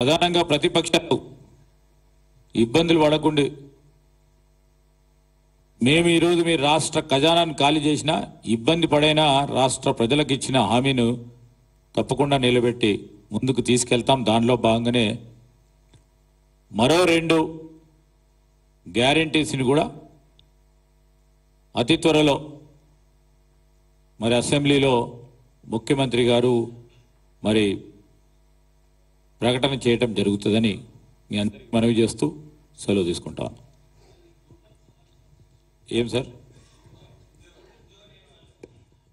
ప్రధానంగా ప్రతిపక్షాలు ఇబ్బందులు పడకుండా మేము ఈరోజు మీ రాష్ట్ర ఖజానాను ఖాళీ చేసిన ఇబ్బంది పడైనా రాష్ట్ర ప్రజలకు ఇచ్చిన హామీను తప్పకుండా నిలబెట్టి ముందుకు తీసుకెళ్తాం. దానిలో భాగంగానే మరో 2 గ్యారెంటీస్ని కూడా అతి త్వరలో మరి అసెంబ్లీలో ముఖ్యమంత్రి గారు మరి ప్రకటన చేయటం జరుగుతుందని మీ అందరికీ మనవి చేస్తూ సెలవు తీసుకుంటాను. ఏం సార్,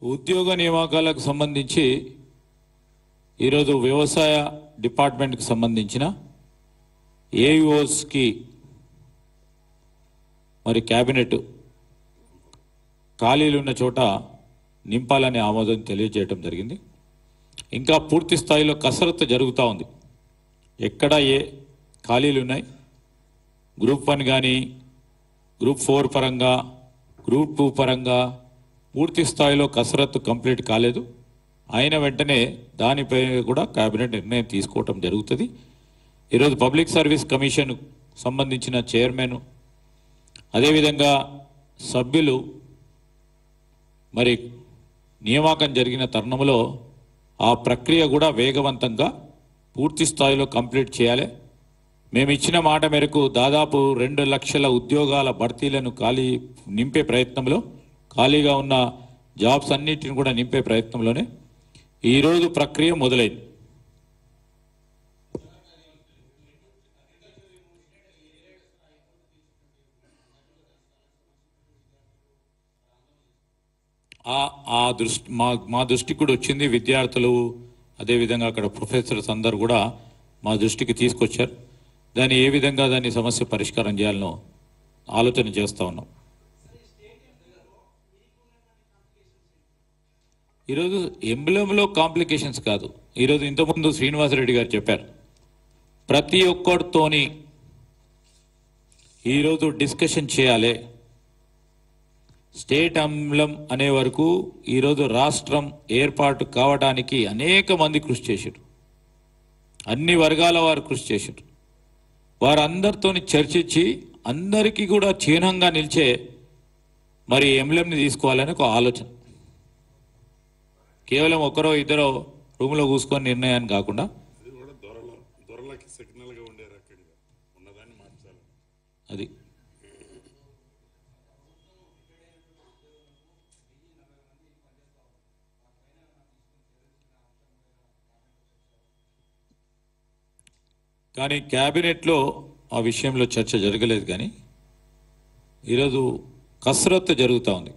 ఉద్యోగ నియామకాలకు సంబంధించి ఈరోజు వ్యవసాయ డిపార్ట్మెంట్కి సంబంధించిన ఏఈఓస్కి మరి క్యాబినెట్ ఖాళీలు ఉన్న చోట నింపాలని ఆమోదం తెలియజేయడం జరిగింది. ఇంకా పూర్తి స్థాయిలో కసరత్తు జరుగుతూ ఉంది. ఎక్కడ ఏ ఖాళీలు ఉన్నాయి, గ్రూప్ 1 కానీ గ్రూప్ 4 పరంగా, గ్రూప్ 2 పరంగా పూర్తి స్థాయిలో కసరత్తు కంప్లీట్ కాలేదు. అయిన వెంటనే దానిపై కూడా కేబినెట్ నిర్ణయం తీసుకోవటం జరుగుతుంది. ఈరోజు పబ్లిక్ సర్వీస్ కమిషన్ సంబంధించిన చైర్మన్ అదేవిధంగా సభ్యులు మరి నియామకం జరిగిన తరుణంలో ఆ ప్రక్రియ కూడా వేగవంతంగా పూర్తి స్థాయిలో కంప్లీట్ చేయాలి. మేము ఇచ్చిన మాట మేరకు దాదాపు 2 లక్షల ఉద్యోగాల భర్తీలను నింపే ప్రయత్నంలో, ఖాళీగా ఉన్న జాబ్స్ అన్నిటిని కూడా నింపే ప్రయత్నంలోనే ఈరోజు ప్రక్రియ మొదలైంది. మా దృష్టికి కూడా వచ్చింది. విద్యార్థులు అదేవిధంగా అక్కడ ప్రొఫెసర్స్ అందరు కూడా మా దృష్టికి తీసుకొచ్చారు. దాన్ని ఏ విధంగా దాన్ని సమస్య పరిష్కారం చేయాలనో ఆలోచన చేస్తూ ఉన్నాం. ఈరోజు ఎంబ్లంలో కాంప్లికేషన్స్ కాదు. ఈరోజు ఇంతకుముందు శ్రీనివాసరెడ్డి గారు చెప్పారు, ప్రతి ఒక్కరితోని ఈరోజు డిస్కషన్ చేయాలి. స్టేట్ అంబ్లం అనే వరకు ఈరోజు రాష్ట్రం ఏర్పాటు కావడానికి అనేక మంది కృషి చేశారు, అన్ని వర్గాల వారు కృషి చేశారు. వారందరితో చర్చించి అందరికీ కూడా చిహ్నంగా నిలిచే మరి ఎంబ్లంని తీసుకోవాలని ఒక ఆలోచన. కేవలం ఒకరో ఇద్దరో రూమ్లో కూసుకొని నిర్ణయాన్ని కాకుండా అది కానీ క్యాబినెట్లో ఆ విషయంలో చర్చ జరగలేదు. కానీ ఈరోజు కసరత్తు జరుగుతూ ఉంది.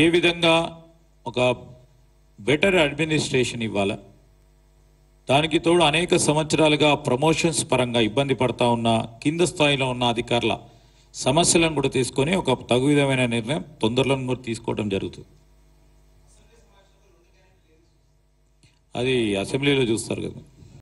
ఏ విధంగా ఒక బెటర్ అడ్మినిస్ట్రేషన్ ఇవ్వాలా, దానికి తోడు అనేక సంవత్సరాలుగా ప్రమోషన్స్ పరంగా ఇబ్బంది పడతా ఉన్న కింద స్థాయిలో ఉన్న అధికారుల సమస్యలను కూడా తీసుకొని ఒక తగు విధమైన నిర్ణయం తొందరలో కూడా తీసుకోవడం జరుగుతుంది. అది అసెంబ్లీలో చూస్తారు కదా.